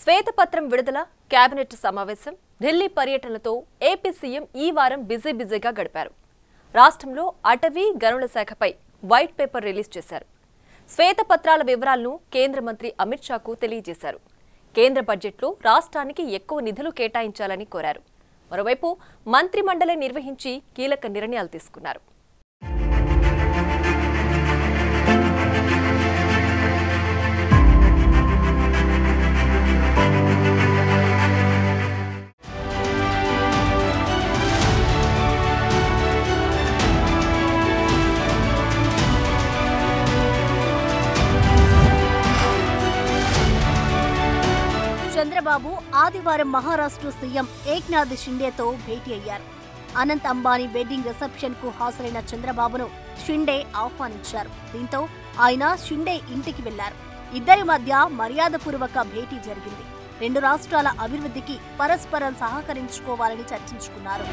శ్వేతపత్రం విడుదల, కేబినెట్ సమావేశం, ఢిల్లీ పర్యటనలతో ఏపీ సీఎం ఈ వారం బిజీగా గడిపారు. రాష్ట్రంలో అటవీ గనుల శాఖపై వైట్ పేపర్ రిలీజ్ చేశారు. శ్వేతపత్రాల వివరాలను కేంద్ర మంత్రి అమిత్ షాకు తెలియజేశారు. కేంద్ర బడ్జెట్లో రాష్ట్రానికి ఎక్కువ నిధులు కేటాయించాలని కోరారు. మరోవైపు మంత్రిమండలి నిర్వహించి కీలక నిర్ణయాలు తీసుకున్నారు. చంద్రబాబు ఆదివారం మహారాష్ట్ర సీఎం ఏక్నాథ్ షిండేతో భేటీ అయ్యారు. అనంత్ అంబానీ వెడ్డింగ్ రిసెప్షన్ కు హాజరైన చంద్రబాబును షిండే ఆహ్వానించారు. దీంతో ఆయన షిండే ఇంటికి వెళ్లారు. ఇద్దరి మధ్య మర్యాదపూర్వక భేటీ జరిగింది. రెండు రాష్ట్రాల అభివృద్ధికి పరస్పరం సహకరించుకోవాలని చర్చించుకున్నారు.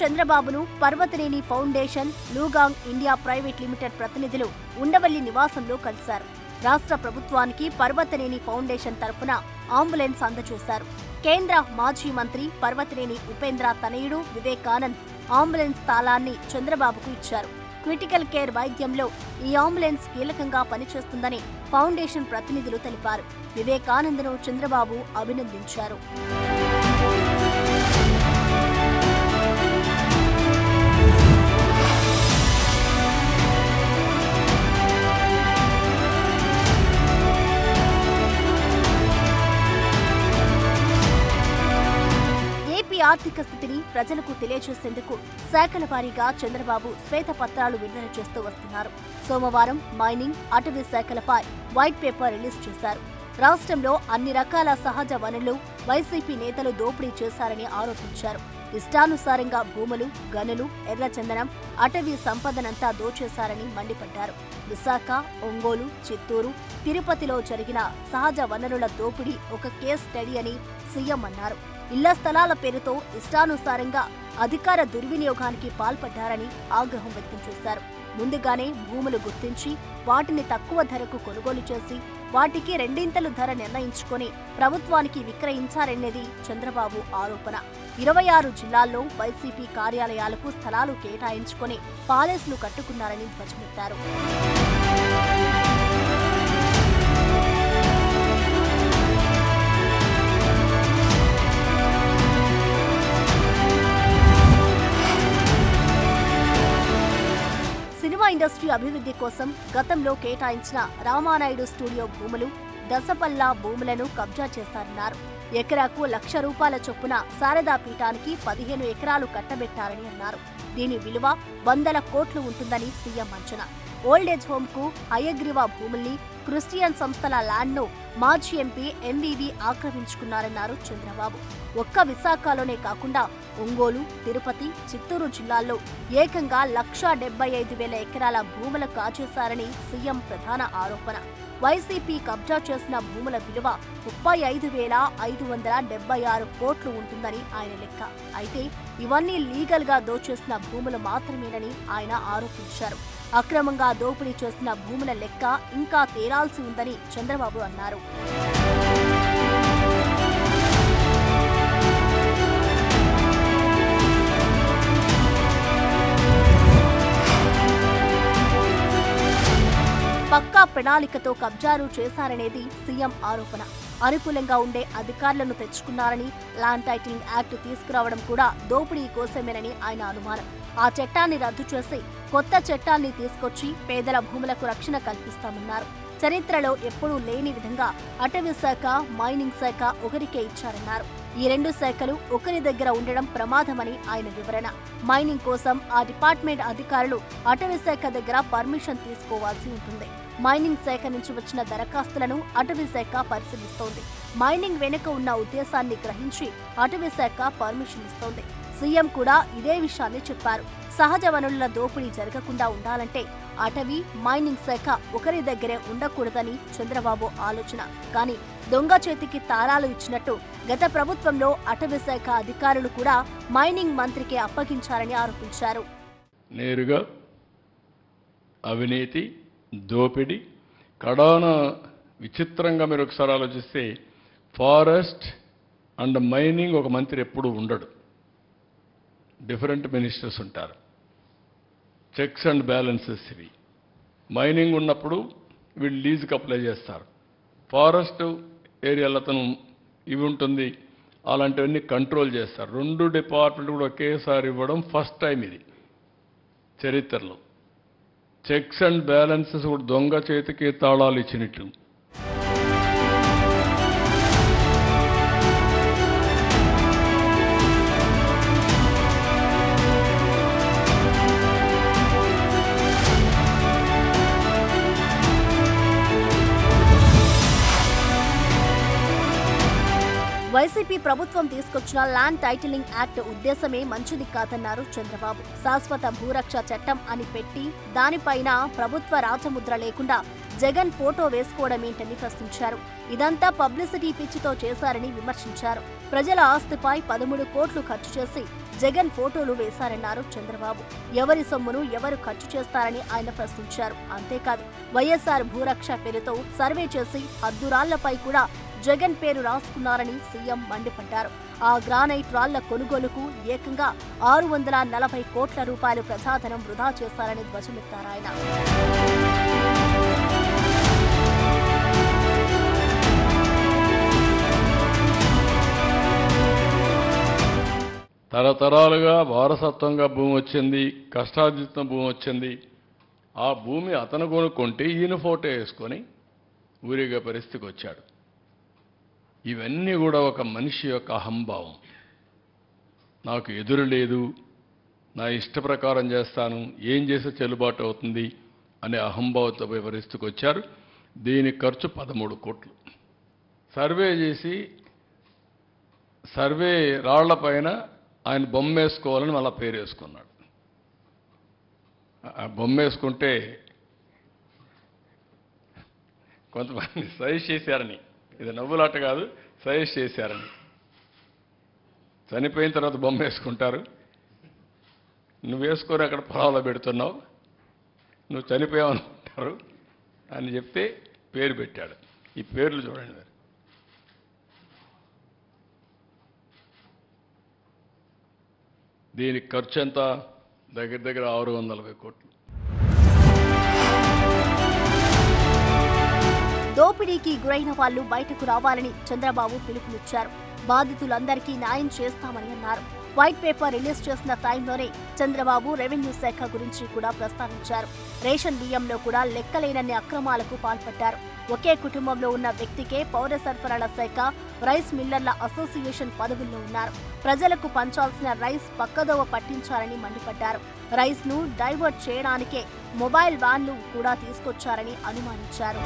చంద్రబాబును Parvathaneni foundation, Lugang India private limited ప్రతినిధులు ఉండవల్లి నివాసంలో కలిశారు. రాష్ట్ర ప్రభుత్వానికి పర్వతనేని ఫౌండేషన్ తరఫున అంబులెన్స్ అందజేశారు. కేంద్ర మాజీ మంత్రి పర్వతనేని ఉపేంద్ర తనయుడు వివేకానంద్ అంబులెన్స్ తాళాన్ని చంద్రబాబుకు ఇచ్చారు. క్రిటికల్ కేర్ వైద్యంలో ఈ అంబులెన్స్ కీలకంగా పనిచేస్తుందని ఫౌండేషన్ ప్రతినిధులు తెలిపారు. వివేకానంద్ను చంద్రబాబు అభినందించారు. ఆర్థిక స్థితిని ప్రజలకు తెలియజేసేందుకు శాఖల వారీగా చంద్రబాబు శ్వేతపత్రాలు విడుదల చేస్తూ వస్తున్నారు. సోమవారం మైనింగ్, అటవీ శాఖలపై వైట్ పేపర్ రిలీజ్ చేశారు. రాష్ట్రంలో అన్ని రకాల సహజ వనరులు వైసీపీ నేతలు దోపిడీ చేశారని ఆరోపించారు. ఇష్టానుసారంగా భూములు, గనులు, ఎర్రచందనం, అటవీ సంపదనంతా దోచేశారని మండిపడ్డారు. విశాఖ, ఒంగోలు, చిత్తూరు, తిరుపతిలో జరిగిన సహజ వనరుల దోపిడీ ఒక కేస్ స్టడీ అని సీఎం అన్నారు. ఇళ్ల స్థలాల పేరుతో ఇష్టానుసారంగా అధికార దుర్వినియోగానికి పాల్పడ్డారని ఆగ్రహం వ్యక్తం చేశారు. ముందుగానే భూములు గుర్తించి వాటిని తక్కువ ధరకు కొనుగోలు చేసి వాటికి రెండింతలు ధర నిర్ణయించుకొని ప్రభుత్వానికి విక్రయించారనేది చంద్రబాబు ఆరోపణ. 26 జిల్లాల్లో వైసీపీ కార్యాలయాలకు స్థలాలు కేటాయించుకొని పాలెస్లు కట్టుకున్నారని ధ్వజమెత్తారు. సినిమా ఇండస్ట్రీ అభివృద్ధి కోసం గతంలో కేటాయించిన రామానాయుడు స్టూడియో భూములు, దశపల్లా భూములను కబ్జా చేశారన్నారు. ఎకరాకు ₹1,00,000 చొప్పున శారదా పీఠానికి 15 ఎకరాలు కట్టబెట్టారని అన్నారు. దీని విలువ వందల కోట్లు ఉంటుందని సీఎం అంచనా. ఓల్డేజ్ హోమ్ కు హయగ్రీవ భూముల్ని, క్రిస్టియన్ సంస్థల ల్యాండ్ను మాజీ ఎంపీ ఎంవీవీ ఆక్రమించుకున్నారన్నారు చంద్రబాబు. ఒక్క విశాఖలోనే కాకుండా ఒంగోలు, తిరుపతి, చిత్తూరు జిల్లాల్లో ఏకంగా 1,75,000 ఎకరాల భూములు కాజేశారని సీఎం ప్రధాన ఆరోపణ. వైసీపీ కబ్జా చేసిన భూముల విలువ 35,576 కోట్లు ఉంటుందని ఆయన లెక్క. అయితే ఇవన్నీ లీగల్ గా దోచేసిన భూములు మాత్రమేనని ఆయన ఆరోపించారు. అక్రమంగా దోపిడీ చేసిన భూముల లెక్క ఇంకా తేలాల్సి ఉందని చంద్రబాబు అన్నారు. పక్కా ప్రణాళికతో కబ్జాలు చేశారనేది సీఎం ఆరోపణ. అనుకూలంగా ఉండే అధికారులను తెచ్చుకున్నారని, ల్యాండ్ టైటిలింగ్ యాక్ట్ తీసుకురావడం కూడా దోపిడీ కోసమేనని ఆయన అనుమానం. ఆ చట్టాన్ని రద్దు చేసి కొత్త చట్టాన్ని తీసుకొచ్చి పేదల భూములకు రక్షణ కల్పిస్తామన్నారు. చరిత్రలో ఎప్పుడూ లేని విధంగా అటవీ శాఖ, మైనింగ్ శాఖ ఒకరికే ఇచ్చారన్నారు. ఈ రెండు శాఖలు ఒకరి దగ్గర ఉండడం ప్రమాదమని ఆయన వివరణ. మైనింగ్ కోసం ఆ డిపార్ట్మెంట్ అధికారులు అటవీ శాఖ దగ్గర పర్మిషన్ తీసుకోవాల్సి ఉంటుంది. మైనింగ్ శాఖ నుంచి వచ్చిన దరఖాస్తులను అటవీ శాఖ పరిశీలిస్తోంది. మైనింగ్ వెనుక ఉన్న ఉద్దేశాన్ని గ్రహించి అటవీ శాఖ పర్మిషన్ ఇస్తోంది. సీఎం కూడా ఇదే విషయాన్ని చెప్పారు. సహజ వనరుల దోపిడీ జరగకుండా ఉండాలంటే అటవీ, మైనింగ్ శాఖ ఒకరి దగ్గరే ఉండకూడదని చంద్రబాబు ఆలోచన. కానీ దొంగ చేతికి తాళాలు ఇచ్చినట్టు గత ప్రభుత్వంలో అటవీ శాఖ అధికారులు కూడా మైనింగ్ మంత్రికి అప్పగించారని ఆరోపించారు. నేరుగా అవినీతి, దోపిడీ, కడాన విచిత్రంగా మీరు ఒకసారి ఆలోచిస్తే ఫారెస్ట్ అండ్ మైనింగ్ ఒక మంత్రి ఎప్పుడూ ఉండడు, డిఫరెంట్ మినిస్టర్స్ ఉంటారు. చెక్స్ అండ్ బ్యాలెన్సెస్ ఇవి. మైనింగ్ ఉన్నప్పుడు వీళ్ళు లీజుకి అప్లై చేస్తారు, ఫారెస్ట్ ఏరియాలో అతను ఇవి ఉంటుంది, అలాంటివన్నీ కంట్రోల్ చేస్తారు. రెండు డిపార్ట్మెంట్ కూడా ఒకేసారి ఇవ్వడం ఫస్ట్ టైం ఇది చరిత్రలో. చెక్స్ అండ్ బ్యాలెన్సెస్ కూడా దొంగ చేతికి తాళాలు ఇచ్చినట్టు. వైసీపీ ప్రభుత్వం తీసుకొచ్చిన ల్యాండ్ టైటిలింగ్ యాక్ట్ ఉద్దేశమే మంచిది కాదన్నారు చంద్రబాబు. శాశ్వత భూరక్ష చట్టం అని పెట్టి దానిపైన ప్రభుత్వ రాజముద్ర లేకుండా జగన్ ఫోటో వేసుకోవడమేంటని ప్రశ్నించారు. ఇదంతా పబ్లిసిటీ పిచ్చితో చేశారని విమర్శించారు. ప్రజల ఆస్తిపై 13 కోట్లు ఖర్చు చేసి జగన్ ఫోటోలు వేశారన్నారు చంద్రబాబు. ఎవరి సొమ్మును ఎవరు ఖర్చు చేస్తారని ఆయన ప్రశ్నించారు. అంతేకాదు వైఎస్ఆర్ భూరక్ష పేరుతో సర్వే చేసి హద్దురాళ్లపై కూడా జగన్ పేరు రాసుకున్నారని సీఎం మండిపడ్డారు. ఆ గ్రానైట్ రాళ్ల కొనుగోలుకు ఏకంగా 640 కోట్ల రూపాయలు ప్రజాధనం వృధా చేశారని ధ్వజమెత్తారాయన. తరతరాలుగా వారసత్వంగా భూమి వచ్చింది, కష్టార్జిత భూమి వచ్చింది. ఆ భూమి అతను కొనుక్కుంటే ఈయన ఫోటో వేసుకొని ఊరిగే పరిస్థితికి వచ్చాడు. ఇవన్నీ కూడా ఒక మనిషి యొక్క అహంభావం. నాకు ఎదురు లేదు, నా ఇష్ట ప్రకారం చేస్తాను, ఏం చేస్తే చెల్లుబాటు అవుతుంది అనే అహంభావంతో పరిస్థితికి వచ్చారు. దీని ఖర్చు 13 కోట్లు. సర్వే చేసి సర్వే రాళ్లపైన ఆయన బొమ్మ వేసుకోవాలని మళ్ళీ పేరు వేసుకున్నాడు. ఆ బొమ్మ వేసుకుంటే కొంతమంది సజెస్ట్ చేశారని, ఇది నవ్వులాట కాదు, సజెస్ట్ చేశారని. చనిపోయిన తర్వాత బొమ్మ వేసుకుంటారు, నువ్వు వేసుకొని అక్కడ పొలాల్లో పెడుతున్నావు, నువ్వు చనిపోయావు అనుకుంటారు అని చెప్తే పేరు పెట్టాడు. ఈ పేర్లు చూడండి మరి. దీనికి ఖర్చు ఎంత? దగ్గర దగ్గర 640 కోట్లు. దోపిడీకి గురైన వాళ్లు బయటకు రావాలని చంద్రబాబు పిలుపునిచ్చారు. బాధితులందరికీ న్యాయం చేస్తామని అన్నారు. వైట్ పేపర్ రిలీజ్ చేసిన టైంలోనే చంద్రబాబు రెవెన్యూ శాఖ గురించి కూడా ప్రస్తావించారు. రేషన్ బియ్యంలో కూడా లెక్కలేనన్ని అక్రమాలకు పాల్పడ్డారు. ఒకే కుటుంబంలో ఉన్న వ్యక్తికే పౌర సరఫరాల శాఖ, రైస్ మిల్లర్ల అసోసియేషన్ పదవుల్లో ఉన్నారు. ప్రజలకు పంచాల్సిన రైస్ పక్కదోవ పట్టించారని మండిపడ్డారు. రైస్ ను డైవర్ట్ చేయడానికే మొబైల్ వ్యాన్లు కూడా తీసుకొచ్చారని అనుమానించారు.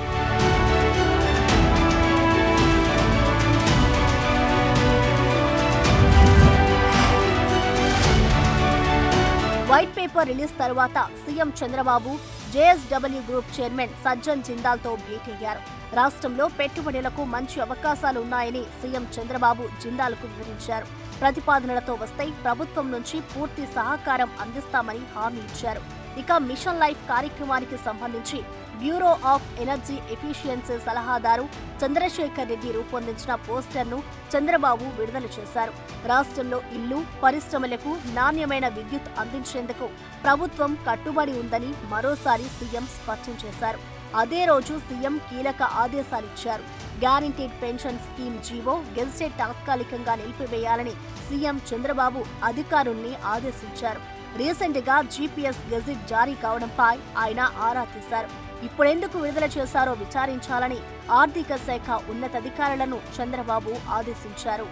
వైట్ పేపర్ రిలీజ్ తరువాత CM Chandrababu JSW group chairman Sajjan జిందాల్తో భేటీ అయ్యారు. రాష్ట్రంలో పెట్టుబడులకు మంచి అవకాశాలు ఉన్నాయని సీఎం చంద్రబాబు జిందాల్కు వివరించారు. ప్రతిపాదనలతో వస్తే ప్రభుత్వం నుంచి పూర్తి సహకారం అందిస్తామని హామీ ఇచ్చారు. ఇక మిషన్ లైఫ్ కార్యక్రమానికి సంబంధించి బ్యూరో ఆఫ్ ఎనర్జీ ఎఫిషియన్సీ సలహాదారు చంద్రశేఖర్ రెడ్డి రూపొందించిన పోస్టర్ను చంద్రబాబు విడుదల చేశారు. రాష్ట్రంలో ఇల్లు, పరిశ్రమలకు నాణ్యమైన విద్యుత్ అందించేందుకు ప్రభుత్వం కట్టుబడి ఉందని మరోసారి సీఎం స్పష్టం చేశారు. అదే రోజు సీఎం కీలక ఆదేశాలిచ్చారు. Guaranteed pension scheme GO gazetted తాత్కాలికంగా నిలిపివేయాలని సీఎం చంద్రబాబు అధికారుల్ని ఆదేశించారు. రీసెంట్ గా జీపీఎస్ గెజిట్ జారీ కావడంపై ఆయన ఆరా తీశారు. ఇప్పుడెందుకు విడుదల చేశారో విచారించాలని ఆర్థిక శాఖ ఉన్నతాధికారులను చంద్రబాబు ఆదేశించారు.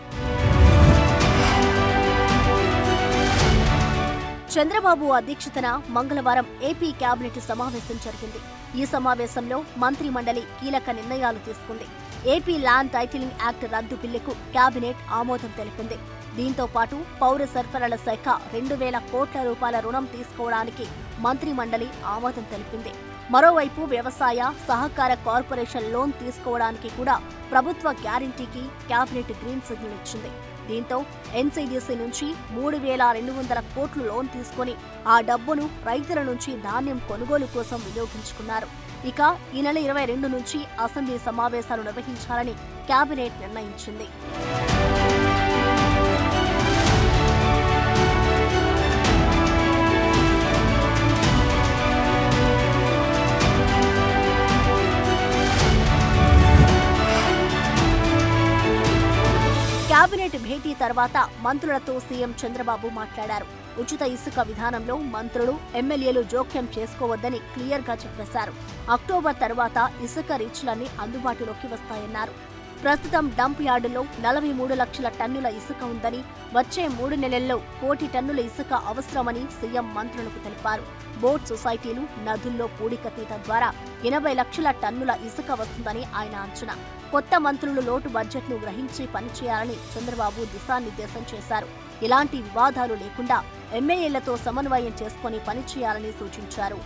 చంద్రబాబు అధ్యక్షతన మంగళవారం ఏపీ కేబినెట్ సమావేశం జరిగింది. ఈ సమావేశంలో మంత్రి మండలి కీలక నిర్ణయాలు తీసుకుంది. ఏపీ ల్యాండ్ టైటిలింగ్ యాక్ట్ రద్దు బిల్లుకు కేబినెట్ ఆమోదం తెలిపింది. దీంతో పాటు పౌర సరఫరాల శాఖ 2,000 కోట్ల రూపాయల రుణం తీసుకోవడానికి మంత్రి మండలి ఆమోదం తెలిపింది. మరోవైపు వ్యవసాయ సహకార కార్పొరేషన్ లోన్ తీసుకోవడానికి కూడా ప్రభుత్వ గ్యారంటీకి కేబినెట్ గ్రీన్ సిగ్నల్ ఇచ్చింది. దీంతో ఎన్సీడీసీ నుంచి 3,200 కోట్లు లోన్ తీసుకుని ఆ డబ్బును రైతుల నుంచి ధాన్యం కొనుగోలు కోసం వినియోగించుకున్నారు. ఇక ఈ నెల 22 నుంచి అసెంబ్లీ సమావేశాలు నిర్వహించాలని కేబినెట్ నిర్ణయించింది. కేబినెట్ భేటీ తర్వాత మంత్రులతో సీఎం చంద్రబాబు మాట్లాడారు. ఉచిత ఇసుక విధానంలో మంత్రులు, ఎమ్మెల్యేలు జోక్యం చేసుకోవద్దని క్లియర్గా చెప్పేశారు. అక్టోబర్ తర్వాత ఇసుక రీచ్లన్నీ అందుబాటులోకి వస్తాయన్నారు. ప్రస్తుతం డంప్ యార్డులో 43 లక్షల టన్నుల ఇసుక ఉందని, వచ్చే 3 నెలల్లో 1 కోటి టన్నుల ఇసుక అవసరమని సీఎం మంత్రులకు తెలిపారు. బోట్ సొసైటీలు, నదుల్లో పూడికతీత ద్వారా 80 లక్షల టన్నుల ఇసుక వస్తుందని ఆయన అంచనా. కొత్త మంత్రులు లోటు బడ్జెట్ను గ్రహించి పనిచేయాలని చంద్రబాబు దిశానిర్దేశం చేశారు. ఇలాంటి వివాదాలు లేకుండా ఎమ్మెల్యేలతో సమన్వయం చేసుకుని పనిచేయాలని సూచించారు.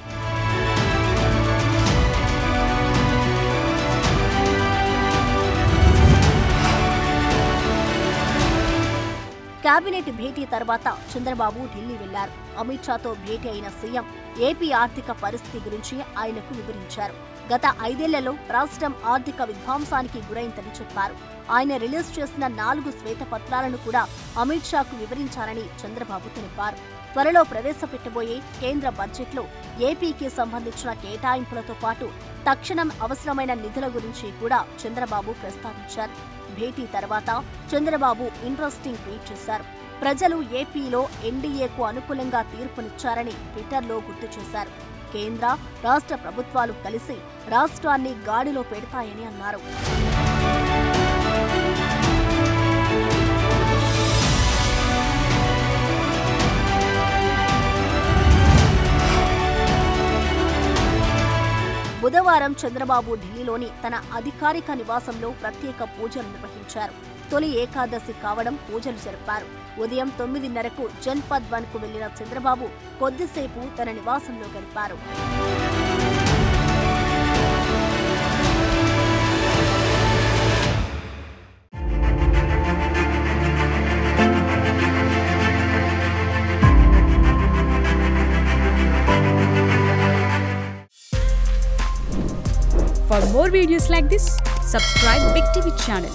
కేబినెట్ భేటీ తర్వాత చంద్రబాబు ఢిల్లీ వెళ్లారు. అమిత్ షాతో భేటీ అయిన సీఎం ఏపీ ఆర్థిక పరిస్థితి గురించి ఆయనకు వివరించారు. గత 5 ఏళ్లలో రాష్ట్రం ఆర్థిక విధ్వంసానికి గురైందని చెప్పారు. ఆయన రిలీజ్ చేసిన 4 శ్వేతపత్రాలను కూడా అమిత్ షాకు వివరించారని చంద్రబాబు తెలిపారు. త్వరలో ప్రవేశపెట్టబోయే కేంద్ర బడ్జెట్లో ఏపీకి సంబంధించిన కేటాయింపులతో పాటు తక్షణం అవసరమైన నిధుల గురించి కూడా చంద్రబాబు ప్రస్తావించారు. భేటీ తర్వాత చంద్రబాబు ఇంట్రెస్టింగ్ ట్వీట్ చేశారు. ప్రజలు ఏపీలో ఎన్డీఏకు అనుకూలంగా తీర్పునిచ్చారని ట్విట్టర్లో గుర్తు చేశారు. కేంద్ర, రాష్ట్ర ప్రభుత్వాలు కలిసి రాష్ట్రాన్ని గాడిలో పెడతాయని అన్నారు. బుధవారం చంద్రబాబు ఢిల్లీలోని తన అధికారిక నివాసంలో ప్రత్యేక పూజలు నిర్వహించారు. తొలి ఏకాదశి కావడం పూజలు జరిపారు. ఉదయం 9:30కు జన్పద్ వన్కు వెళ్లిన చంద్రబాబు కొద్దిసేపు తన నివాసంలో గడిపారు. For more videos like this, subscribe Big TV channel.